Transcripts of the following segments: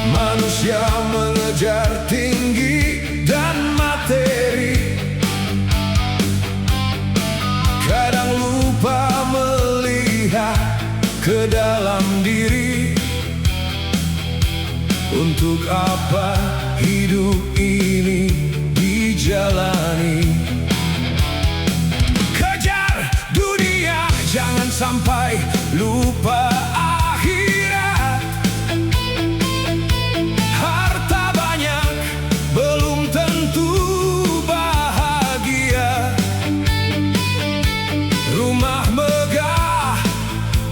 Manusia mengejar tinggi dan materi, kadang lupa melihat ke dalam diri. Untuk apa hidup ini dijalani? Kejar dunia, jangan sampai lupa akhirat. Harta banyak belum tentu bahagia. Rumah megah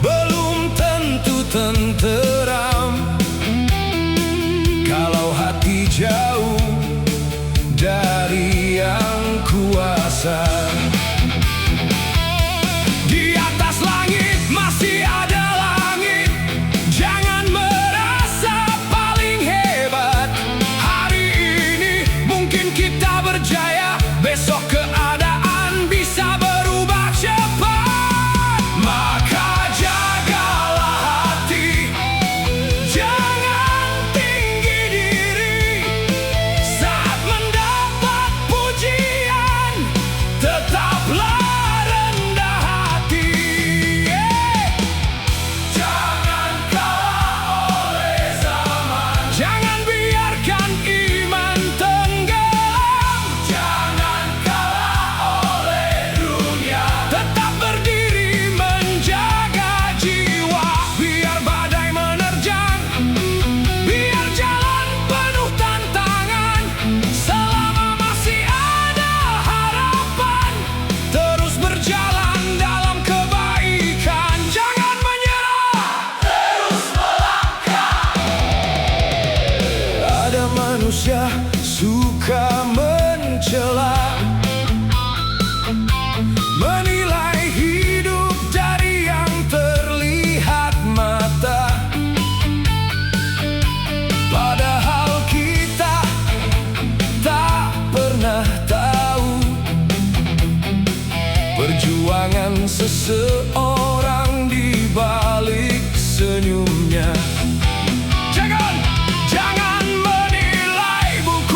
belum tentu tenteram kalau hati jauh dari yang kuasa. Di atas langit masih ada langit, jangan merasa paling hebat. Hari ini mungkin kita berjaya, besok keadaan bisa berubah cepat. Maka jagalah hati, jangan tinggi diri. Saat mendapat pujian, tetaplah rendah hati. Jangan kalah oleh zaman, jangan biarkan iman tenggelam. Jangan kalah oleh dunia, tetap berdiri menjaga jiwa. Biar badai menerjang, biar jalan penuh tantangan, selama masih ada harapan, terus berjalan dalam kebaikan. Jangan menyerah, terus melangkah. Ada manusia suka mencela, menilai hidup dari yang terlihat mata. Padahal kita tak pernah tahu perjuangan seseorang di balik senyumnya. Jangan menilai buku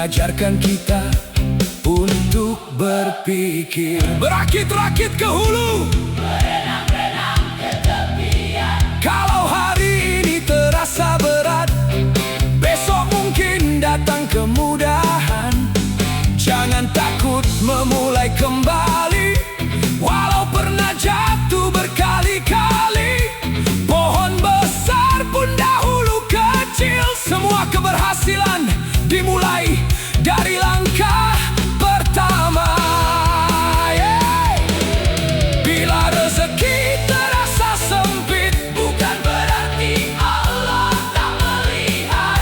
mengajarkan kita untuk berpikir. Berakit-rakit ke hulu, berenang-renang ke tepian. kalau hari ini terasa berat, besok mungkin datang kemudahan. Jangan takut memulai kembali, walau pernah jatuh berkali-kali. Pohon besar pun dahulu kecil, semua keberhasilan dimulai dari langkah pertama. Bila rezeki terasa sempit, Bukan berarti Allah tak melihat.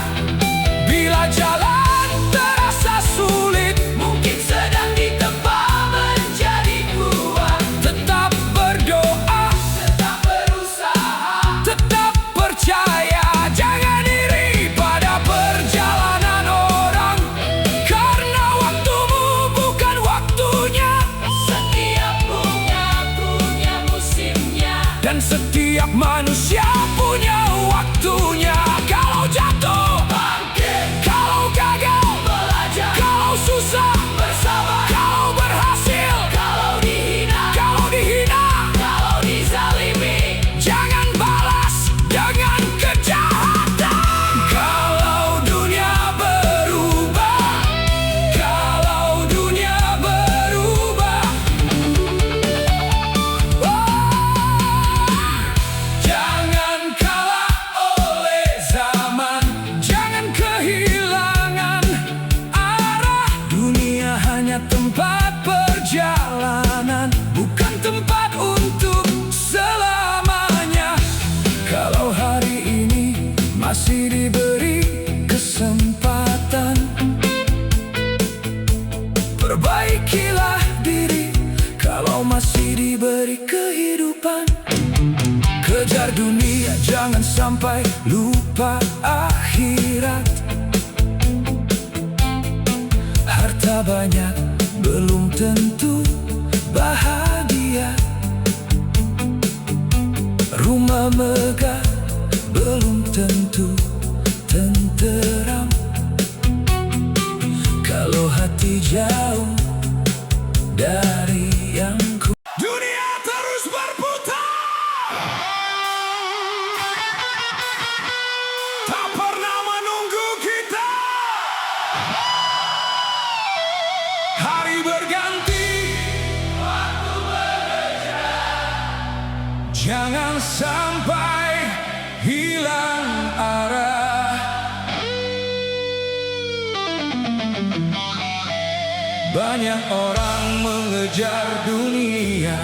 bila jalan terasa sulit, Mungkin sedang ditempa menjadi kuat. tetap berdoa, Tetap berusaha. tetap percaya. Jangan iri pada perjalanan orang, karena waktumu bukan waktunya. Setiap bunga punya musimnya. Dan setiap manusia punya waktunya. Kalau jatuh, Bangkit, kalau gagal, belajar, kalau susah, bersabar. kalau berhasil, Kalau dihina, kalau dihina, kalau dizalimi. jangan balas dengan kejahatan. Kalau dunia berubah, kalau dunia berubah, jangan kalah oleh zaman, jangan kehilangan arah. Dunia hanya tempat perjalanan, bukan tempat untuk selamanya. Kalau hari ini masih diberi kesempatan, perbaikilah diri. Kalau masih diberi kehidupan, kejar dunia, jangan sampai lupa akhirat. Harta banyak belum tentu bahagia, rumah megah belum tentu tenteram. Kalau hati jauh dari yang ku. Dunia terus berputar, tak pernah menunggu kita. Hari berganti, waktu bekerja. Jangan sampai hilang arah. Banyak orang mengejar dunia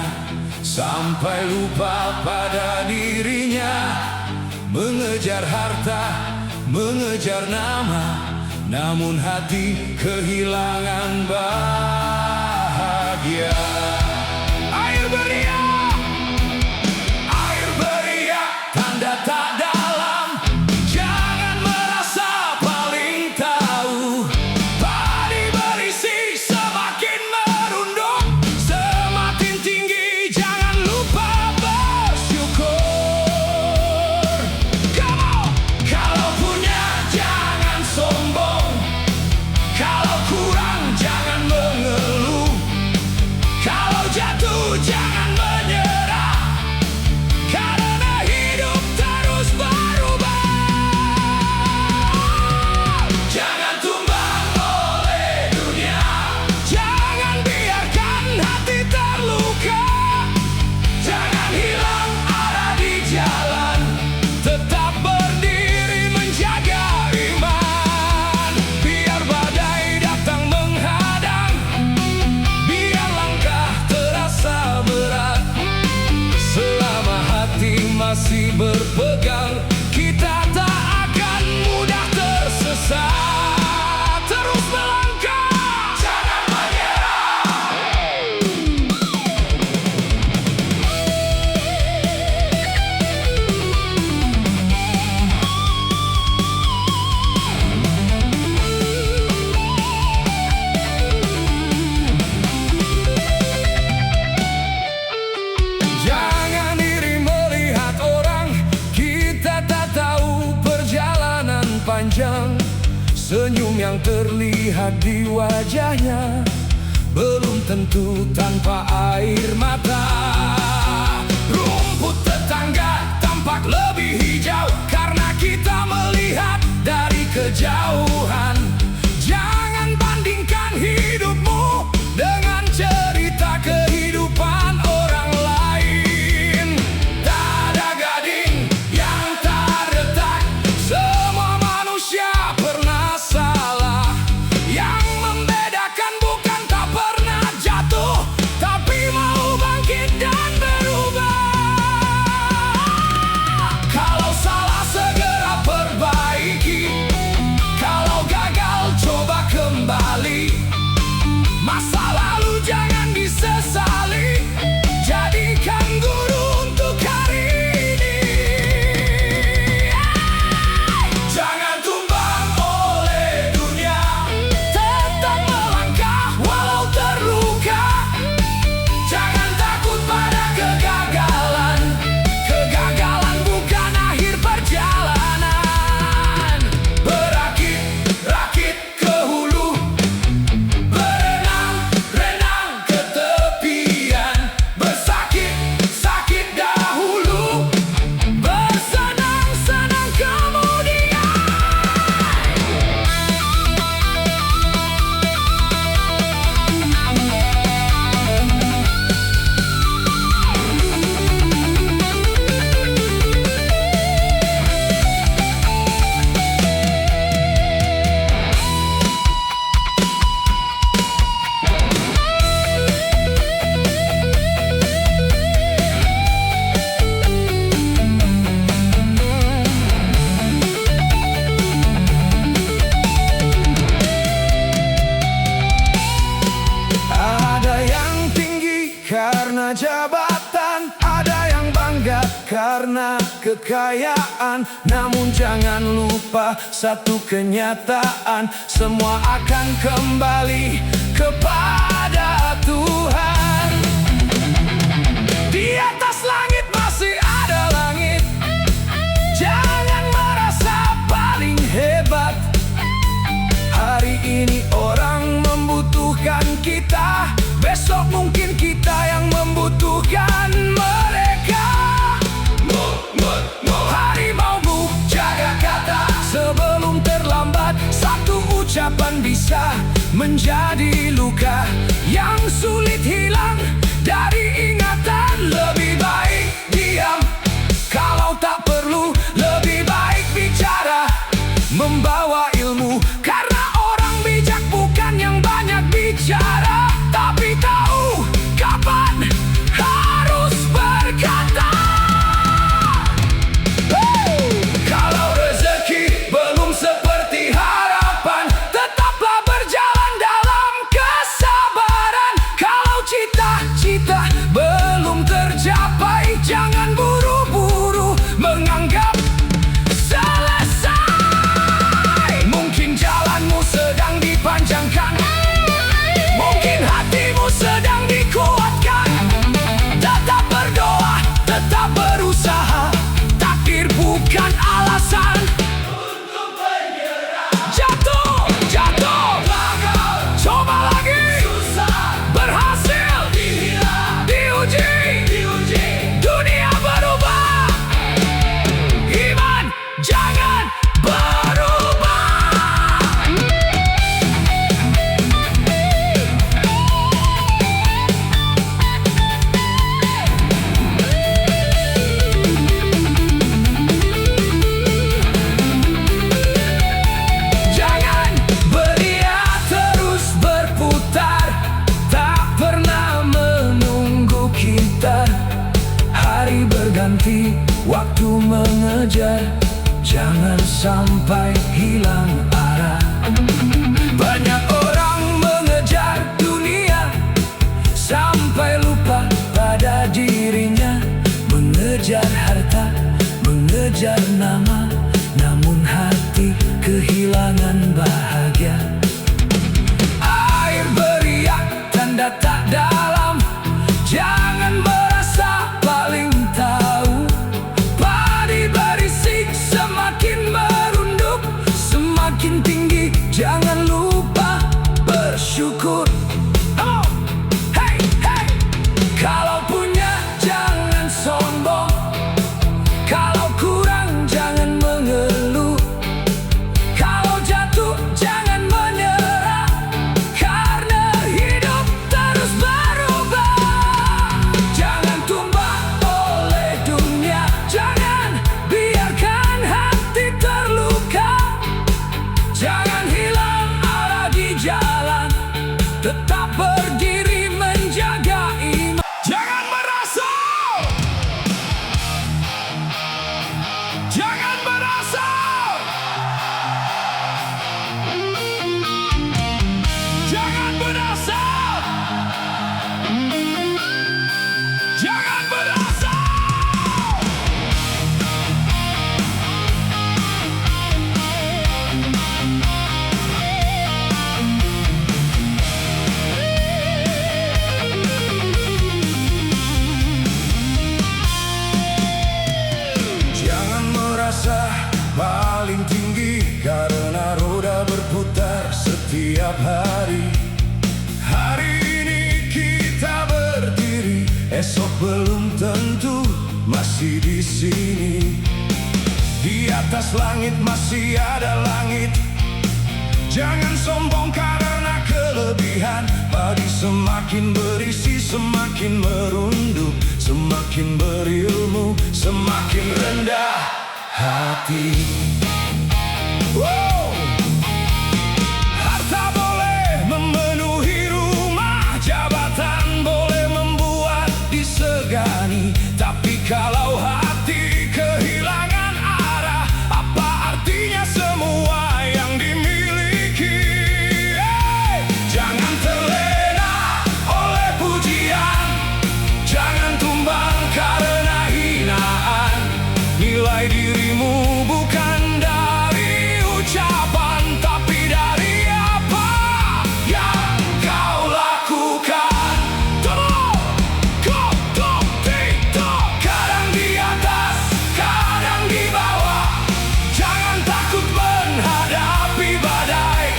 sampai lupa pada dirinya. Mengejar harta, mengejar nama, namun hati kehilangan bahagia. Air beria, tanda tak dalam. Jangan merasa paling tahu. Padi berisi semakin merunduk, semakin tinggi. Jangan lupa bersyukur. Come on! Kalau punya jangan sombong, kalau kurang jangan mengeluh. Kalau jatuh jangan menyerah, karena hidup terus berubah. Jangan tumbang oleh dunia, jangan biarkan hati terluka. Jangan hilang arah di jalan, tetap berdiri menjaga iman. Biar badai datang menghadang, biar langkah terasa berat, selama hati masih berpegang, kita tak akan mudah tersesat. Terus melangkah, jangan menyerah. Jangan iri melihat orang yang terlihat di wajahnya belum tentu tanpa air mata. Rumput tetangga tampak lebih hijau karena kita melihat dari kejauhan. Jangan bandingkan hidupmu dengan cerita kehidupan orang lain. Tak ada gading yang tak retak, semua manusia pernah salah. Yang membedakan bukan tak pernah jatuh, tapi mau bangkit dan berubah. Kalau salah segera perbaiki, kalau gagal coba kembali. Masa lalu jangan disesali, jadikan guru untuk hari ini. Jangan tumbang oleh dunia, tetap melangkah walau terluka. Jangan takut pada kegagalan, kegagalan bukan akhir perjalanan. Berakit-rakit ke hulu, berenang-renang ke tepian, bersakit-sakit dahulu, bersenang-senang kemudian. Ada yang tinggi karena jabatan, ada yang bangga karena kekayaan. Namun jangan lupa satu kenyataan, semua akan kembali kepada Tuhan. Di atas langit masih ada langit, jangan merasa paling hebat. Hari ini orang membutuhkan kita, besok mungkin kita yang membutuhkan mereka. Harimaumu jaga kata sebelum terlambat, satu ucapan bisa menjadi luka yang sulit hilang dari ingatan. Lebih baik diam kalau tak perlu, lebih baik bicara membawa ilmu. Karena orang bijak bukan yang banyak bicara, tapi tahu kapan harus berkata. Kalau rezeki belum seperti harapan, tetaplah berjalan dalam kesabaran. Kalau cita-cita belum tercapai, jangan buru-buru menganggap selesai. Mungkin jalanmu sedang dipanjangkan, mungkin hatimu sedang dikuatkan. Tetap berdoa, tetap berusaha, takdir bukan alasan untuk menyerah. Jatuh, gagal, coba lagi, susah, berhasil, diuji, dunia berubah, iman jangan berubah. Jangan beria terus berputar, tak pernah menunggu kita. Hari berganti, waktu mengejar, jangan sampai hilang arah. Banyak orang mengejar dunia sampai lupa pada dirinya, mengejar harta, mengejar nama, namun hati kehilangan bahagia. Air beriak, tanda tak dalam, jangan merasa paling tahu. Padi berisik, semakin merunduk, semakin tinggi, jangan lupa Besok belum tentu masih di sini. Di atas langit masih ada langit. Jangan sombong karena kelebihan. Padi semakin berisi, semakin merunduk. Semakin berilmu, semakin rendah hati. Harta boleh memenuhi rumah, jabatan boleh membuat disegani, tapi kalau hati kehilangan arah, apa artinya semua yang dimiliki? Jangan terlena oleh pujian, jangan tumbang karena hinaan. Nilai dirimu bukan dari ucapan, tapi dari apa yang kau lakukan. Kadang di atas, kadang di bawah. Jangan takut menghadapi badai.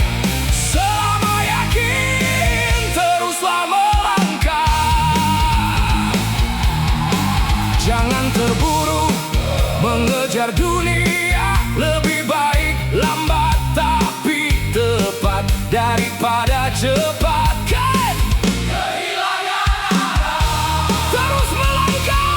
Selama yakin, teruslah melangkah. Jangan terburu mengejar dunia, lebih baik lambat tapi tepat daripada cepat kehilangan arah. Terus melangkah.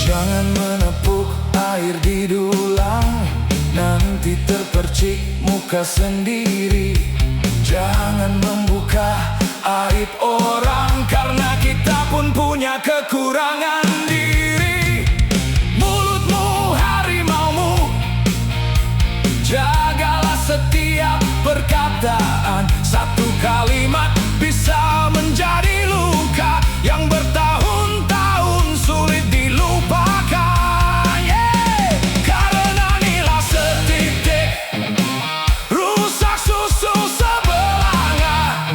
Jangan menepuk air di dulang, nanti terpercik muka sendiri. Jangan membuka aib orang, karena kita pun punya kekurangan diri. Mulutmu harimaumu, jagalah setiap perkataan. Satu kalimat bisa menjadi luka yang bertahun-tahun sulit dilupakan. Karena nilai setitik rusak susu sebelanga.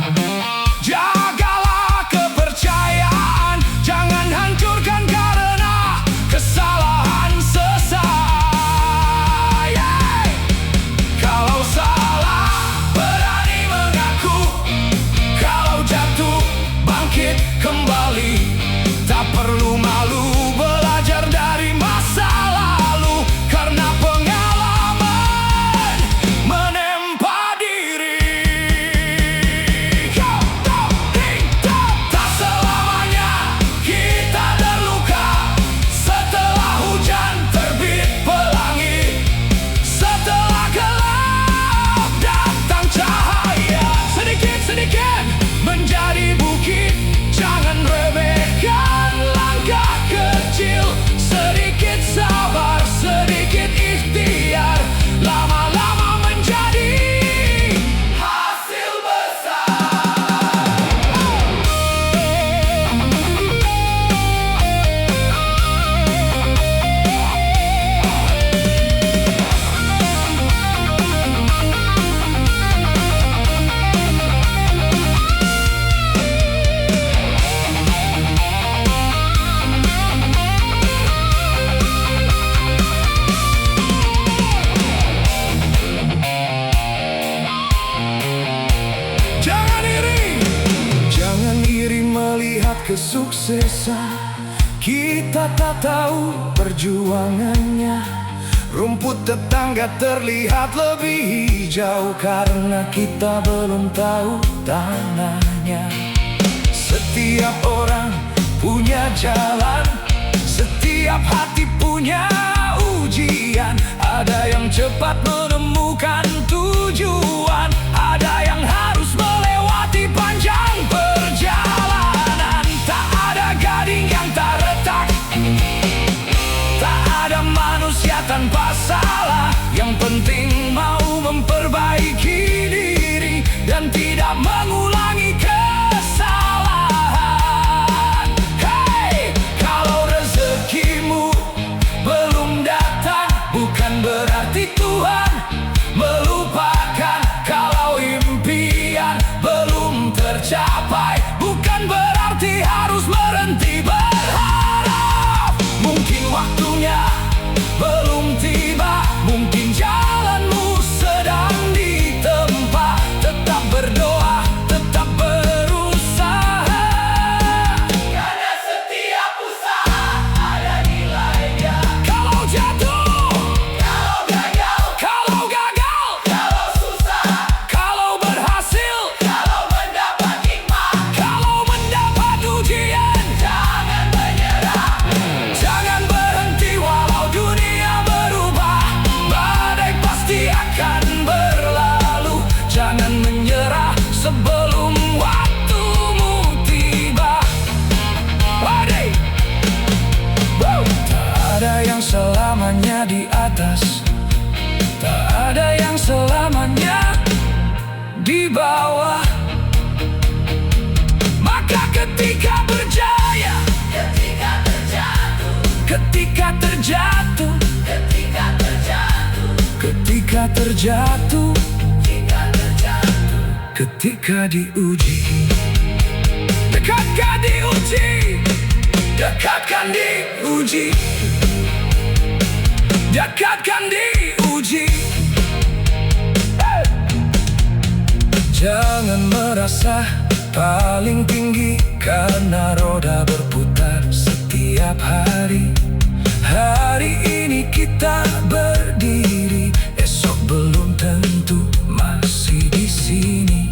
Jagalah kepercayaan, jangan hancurkan karena kesalahan sesaat. Kalau salah, berani mengaku. Kalau jatuh, bangkit kembali. Tak perlu malu belajar dari masa lalu, karena pengalaman menempa diri. Tak selamanya kita terluka. Setelah hujan terbit pelangi, setelah gelap datang cahaya. Sedikit-sedikit menjadi bukit. Jangan remehkan langkah kecil. Sedikit sabar, sedikit ikhtiar, lama-lama menjadi hasil besar. Jangan iri melihat kesuksesan kita, tak tahu perjuangannya. Rumput tetangga terlihat lebih hijau karena kita belum tahu tanahnya. Setiap orang punya jalan, setiap hati punya ujian. Ada yang cepat menemukan tujuan, ada yang harus melewati panjang perjalanan. Tak ada gading yang tak retak, tak ada manusia tanpa salah. Yang penting mau memperbaiki diri dan tidak mengulangi kesalahan. Kalau rezekimu belum datang, bukan berarti Tuhan melupakan. Kalau atas, tak ada yang selamanya di bawah. Maka ketika berjaya, Ketika terjatuh, ketika terjatuh, ketika terjatuh, ketika terjatuh, ketika terjatuh, ketika diuji. Dekatkan diuji, dekatkan diuji, dekatkan diuji. Jangan merasa paling tinggi, karena roda berputar setiap hari. Hari ini kita berdiri, esok belum tentu masih di sini.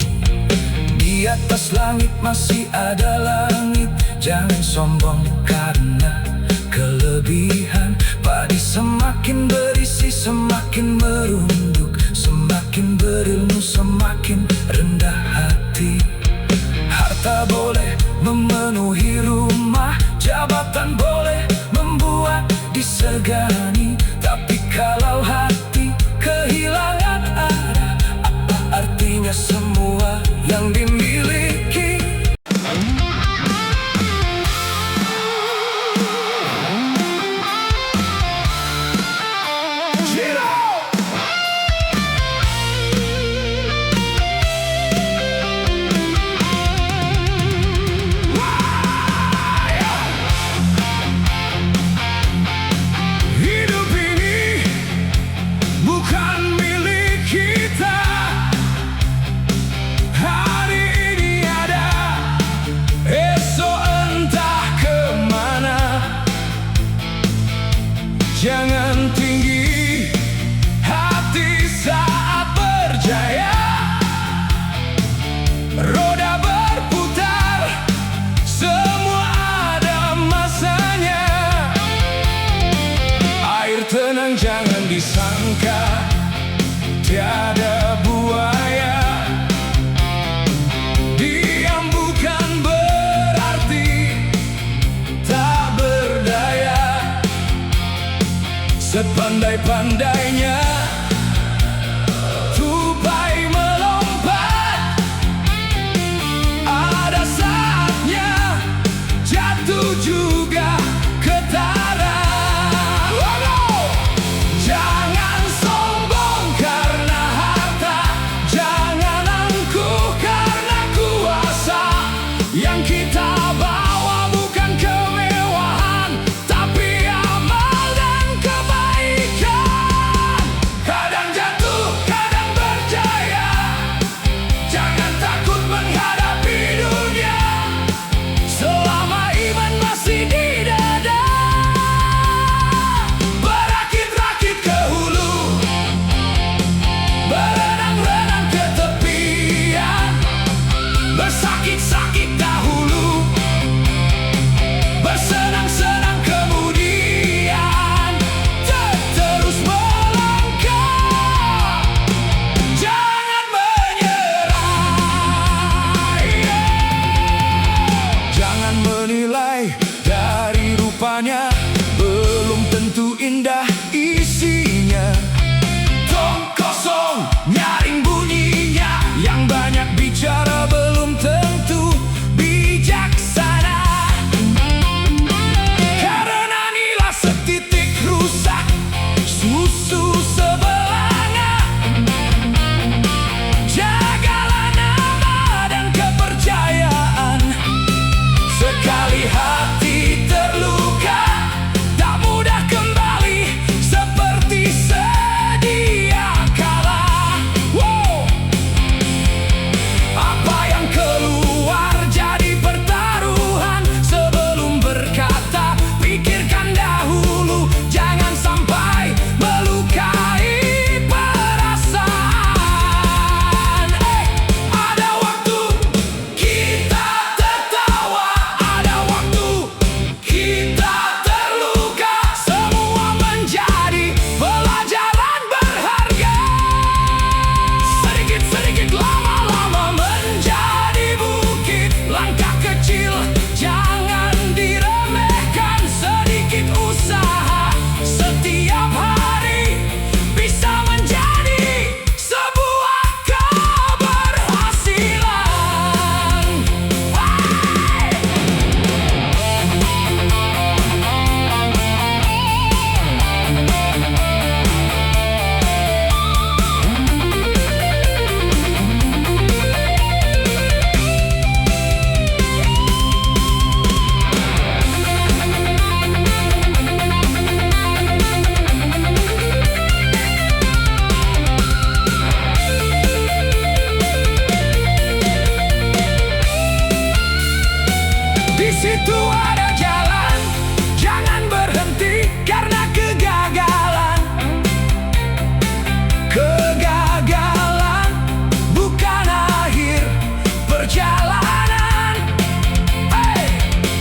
Di atas langit masih ada langit. Jangan sombong karena kelebihan. Padi semakin berisi, semakin merunduk. Semakin berilmu, semakin rendah hati. Harta boleh memenuhi rumah, jabatan boleh membuat disegani, tapi kalau hati kehilangan arah, apa artinya semua yang dimiliki? Zero! Hidup ini bukan milik kita. Hari ini ada, esok entah kemana. Jangan tinggi hati saat berjaya. Roda berputar, semua ada masanya. Air tenang jangan disangka tiada buaya. Diam bukan berarti tak berdaya. Sepandai-pandainya tupai melompat, ada saatnya jatuh juga ketara. Jangan sombong karena harta situ ada jalan, jangan berhenti karena kegagalan. Kegagalan bukan akhir perjalanan. Hey!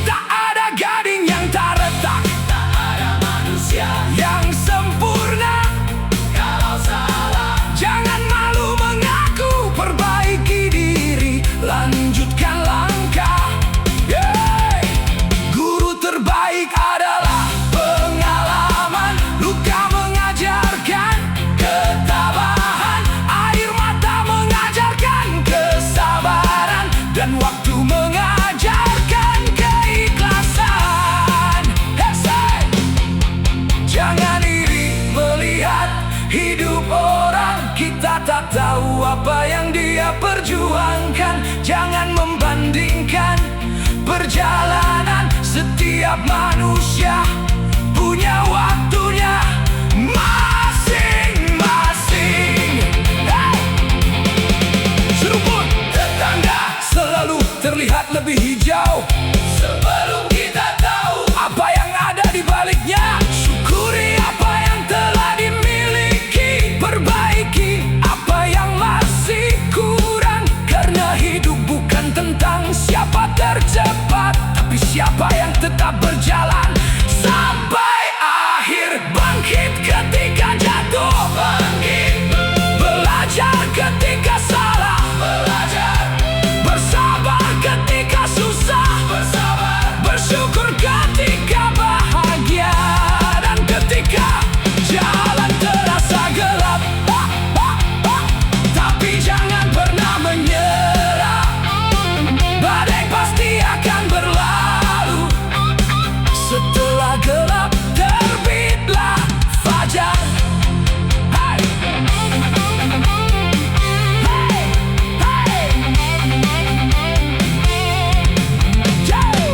Tak ada gading yang tak retak, Tak ada manusia yang sempurna. kalau salah. Jangan malu mengaku, perbaiki diri, lanjutkan langkah. Yeay! Guru terbaik adalah pengalaman. Luka mengajarkan ketabahan, air mata mengajarkan kesabaran, dan waktu mengajarkan keikhlasan. Hey, say! Jangan iri melihat hidup orang, kita tak tahu apa yang dia perjuangkan. Jangan membandingkan perjalanan, setiap manusia punya waktunya masing-masing. Hey! Serumpun tetangga selalu terlihat lebih hijau Sebelum kita tahu apa yang ada di baliknya. Syukuri apa yang telah dimiliki, perbaiki apa yang masih kurang. Karena hidup bukan tentang siapa tercepat, tapi siapa yang tetap berjalan sampai akhir. Bangkit ketika jatuh, bangkit, belajar ketika salah, belajar, bersabar ketika susah, bersabar, bersyukur ketika bahagia, dan ketika jalan terasa gelap. Tapi jangan pernah menyerah, badai pasti akan berlalu. Setelah gelap terbitlah fajar. Hai! Hai! Hai!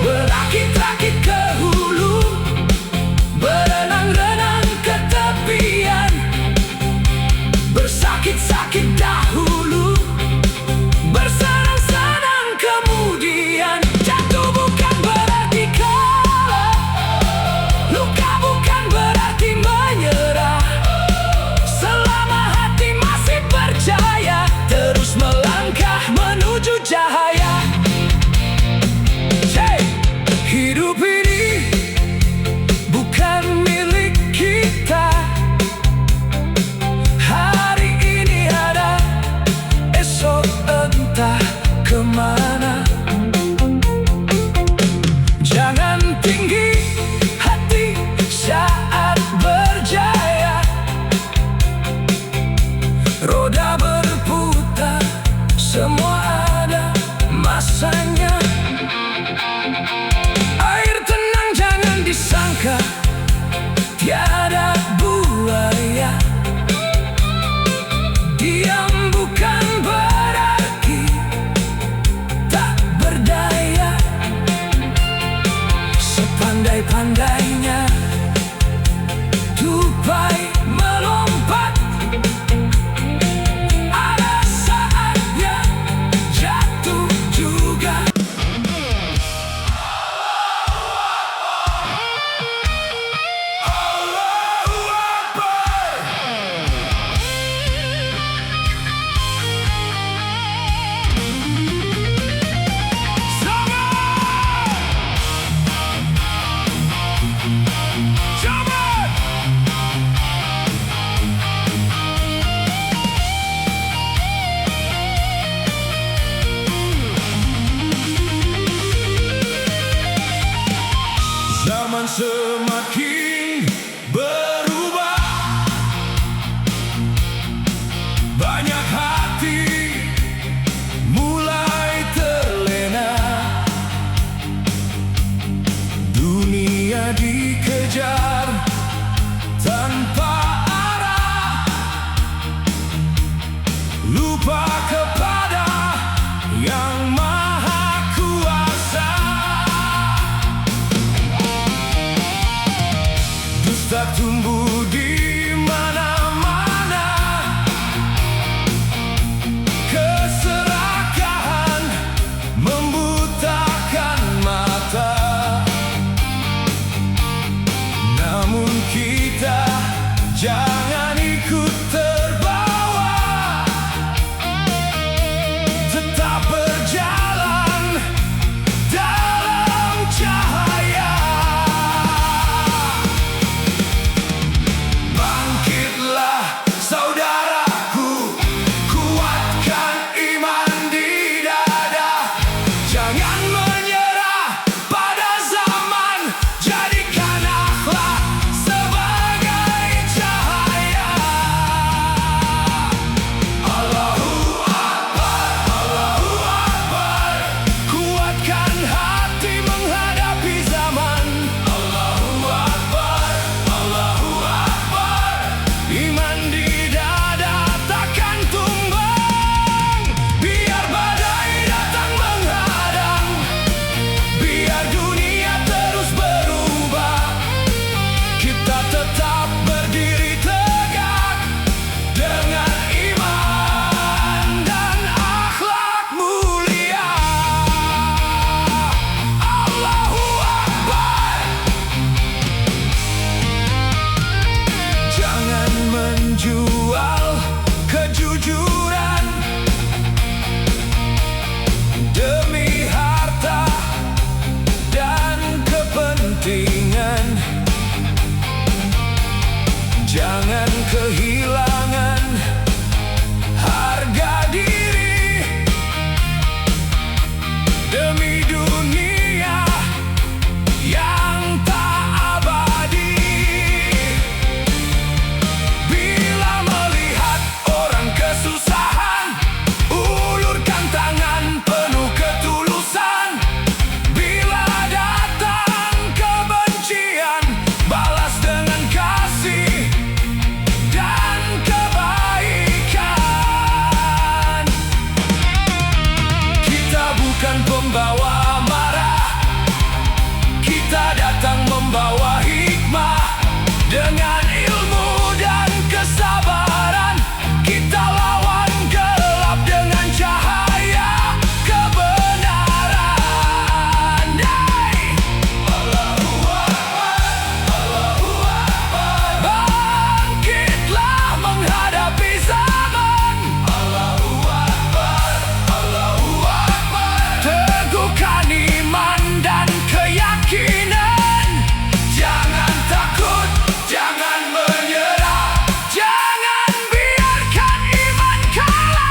Berakit-rakit ke hulu, berenang-renang ke tepian, bersakit-sakit dahulu, bersenang-senang kemudian. Jatuh bukan berarti kalah, luka bukan berarti menyerah. Selama hati masih percaya, terus melangkah menuju cahaya. Hey! Hidup ini bukan milik kita. Hari ini ada, esok entah kemana. Jangan tinggi hati saat berjaya, roda berputar, semua ada masanya. Air tenang jangan disangka tiada buaya. Diam bukan berarti tak berdaya. Sepandai-pandainya tupai melompat, ada saatnya jatuh juga. Allahu Akbar. Zaman! Zaman semakin berubah, banyak hati mulai terlena. Dunia dikejar tanpa arah, lupa kepada yang maha kuasa. Dusta tumbuh di mana-mana, keserakahan membutakan mata. membawa hikmah. Dengan ilmu dan kesabaran kita lawan gelap dengan cahaya kebenaran. Allahu Akbar, Allahu Akbar. Bangkitlah menghadapi zaman. Allahu Akbar, Allahu Akbar. Teguhkan iman dan keyakinan. Jangan takut, jangan menyerah, jangan biarkan iman kalah.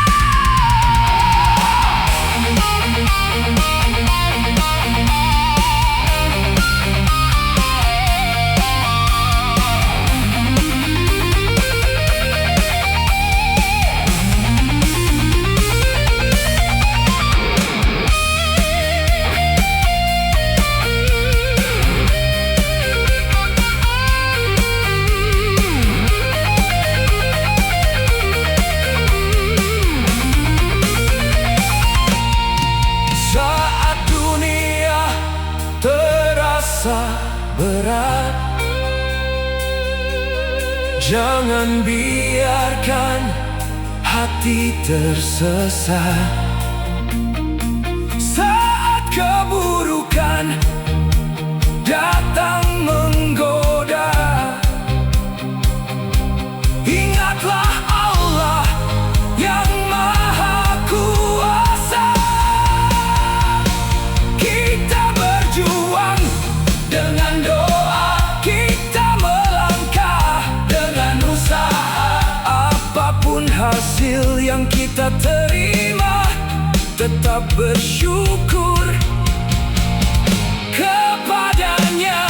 Saat dunia terasa berat, jangan biarkan hati tersesat. Saat keburukan datang menggoda, ingatlah Allah yang Maha Kuasa. Kita berjuang dengan doa, kita melangkah dengan usaha. Apapun hasil yang kita terima, tetap bersyukur kepadanya.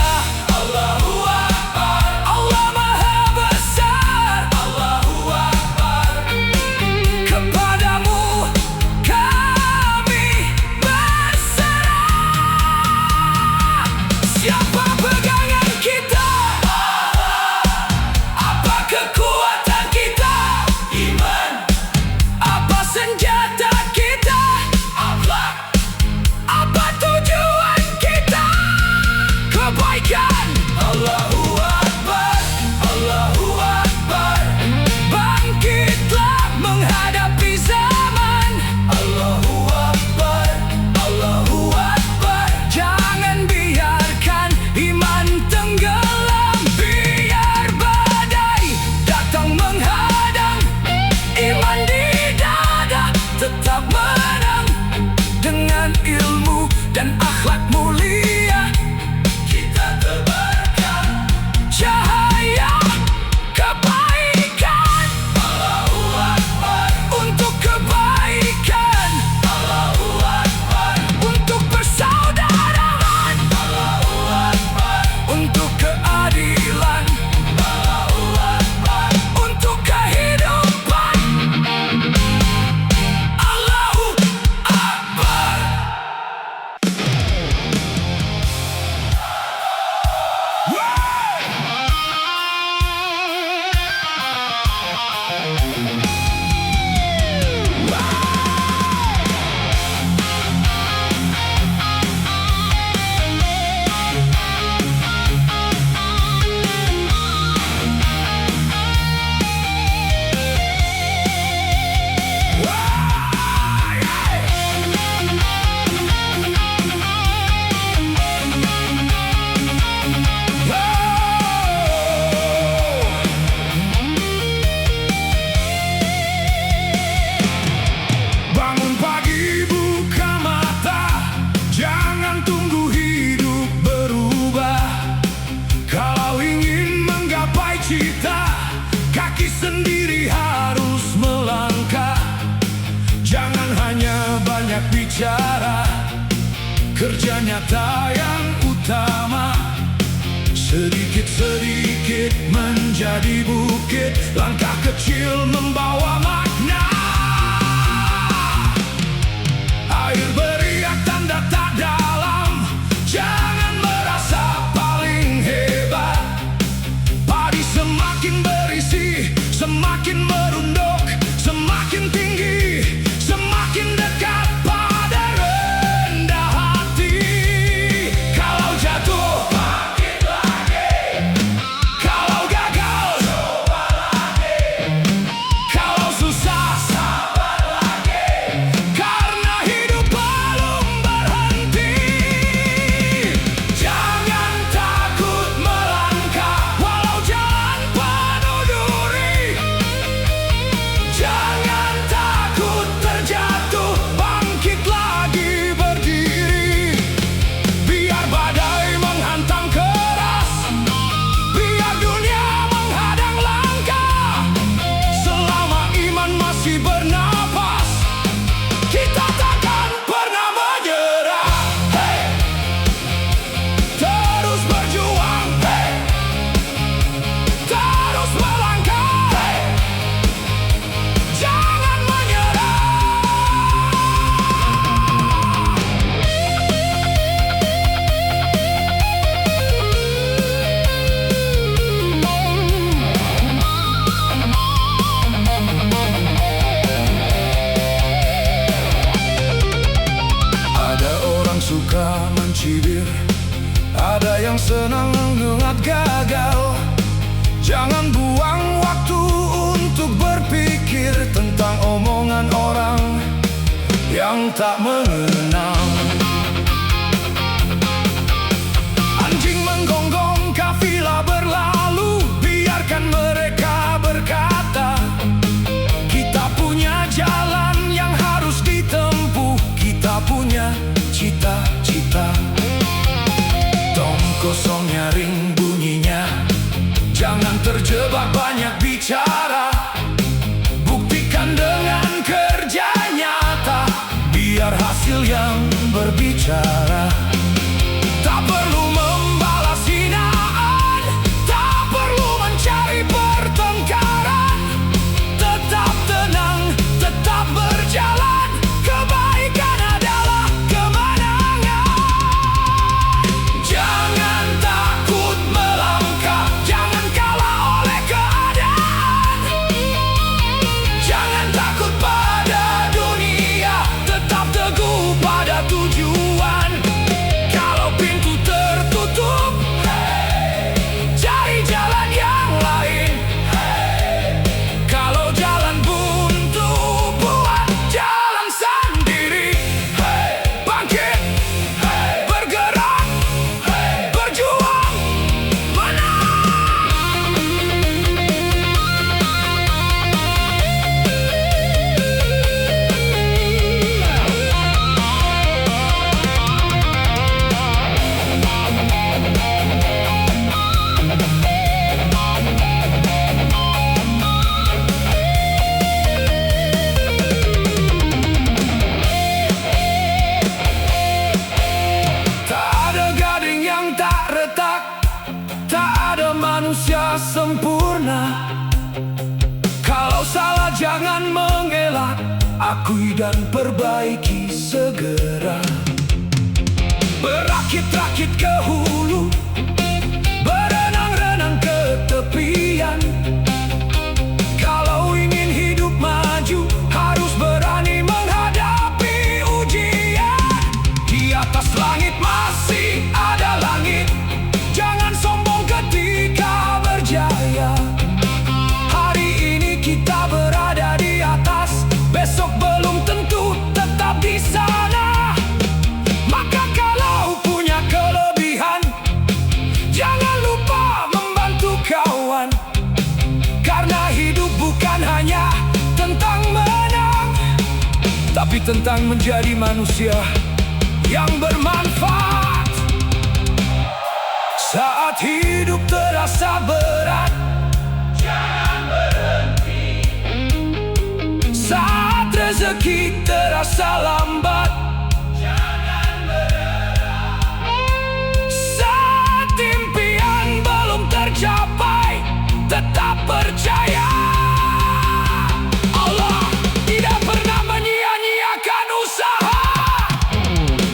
Allahu Akbar, Allah Maha Besar. Allahu Akbar. Kepadamu kami berserah. Siapa pegangan kita? Apa kekuatan kita? Iman. Apa senjata kita? Akhlak. Apa tujuan kita? Kebaikan. Allahu Akbar, Allahu Akbar. Bangkitlah menghadapi zaman. Allahu Akbar, Allahu Akbar. Jangan biarkan iman tenggelam. Biar badai datang menghadang, iman di dada tetap menang. Dengan ilmu dan akhlak mulia, kita tebarkan cahaya kebaikan. Allahu Akbar. Untuk kebaikan. Allahu Akbar. Untuk persaudaraan. Allahu Akbar. Untuk keadilan. Allahu Akbar. Untuk kehidupan. Allahu Akbar. Bangun pagi, buka mata, jangan tunggu hidup berubah. Kalau ingin menggapai cita, kaki sendiri harus melangkah. Jangan hanya banyak bicara, kerja nyata yang utama. Sedikit-sedikit menjadi bukit, langkah kecil membawa makna. Air beriak tanda tak dalam, jangan merasa paling hebat. Padi semakin berisi, semakin merunduk, semakin tinggi, semakin dekat pada rendah hati. Kalau jatuh, bangkitlah. yang senang mengingat gagal, jangan buang waktu untuk berpikir tentang omongan orang yang tak mengenal. Anjing menggonggong, kafilah berlalu, biarkan mereka berkata. Kita punya jalan yang harus ditempuh, kita punya cita-cita. Tong kosong nyaring bunyinya, jangan terjebak banyak bicara. Buktikan dengan kerja nyata, biar hasil yang berbicara. Tak perlu membalas hinaan, tak perlu mencari pertengkaran. Tetap tenang, tetap berjalan, kebaikan adalah kemenangan. Jangan takut melangkah, jangan kalah oleh keadaan. Jangan takut pada dunia, tetap teguh pada tujuan. Kalau pintu tertutup, cari jalan yang lain. Kalau jalan buntu, buat jalan sendiri. Bangkit, bergerak, berjuang, menang. Tak ada gading yang tak retak, tak ada manusia sempurna. Kalau salah jangan mengelak, akui dan perbaiki segera. Berakit-rakit ke hulu, berenang-renang ke tepian. Kalau ingin hidup maju, harus berani menghadapi ujian. Di atas langit masih ada langit, jangan sombong ketika berjaya. Hari ini kita berada di atas, besok belum tentu tetap di sana. Maka kalau punya kelebihan, jangan lupa membantu kawan. Karena hidup bukan hanya tentang menang, tapi tentang menjadi manusia yang bermanfaat. Saat hidup terasa berat, Jangan berhenti, saat rezeki terasa lambat, jangan menyerah. saat impian belum tercapai, tetap percaya. Allah tidak pernah menyia-nyiakan usaha.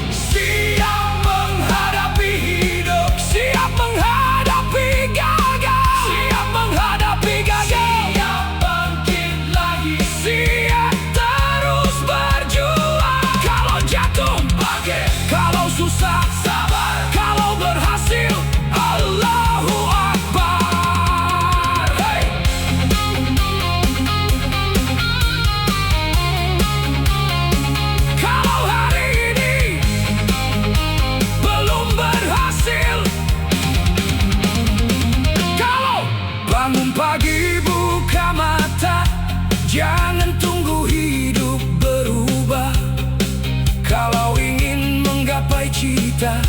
Siap menghadapi hidup, siap menghadapi gagal, siap menghadapi gagal, Siap bangkit lagi, siap terus berjuang. Kalau jatuh, bangkit, kalau susah, sabar. kalau berhasil, Allahu Akbar. Hey! Kalau hari ini belum berhasil, kalau bangun pagi buka mata, jangan tunggu hidup berubah. Kalau ingin menggapai cita,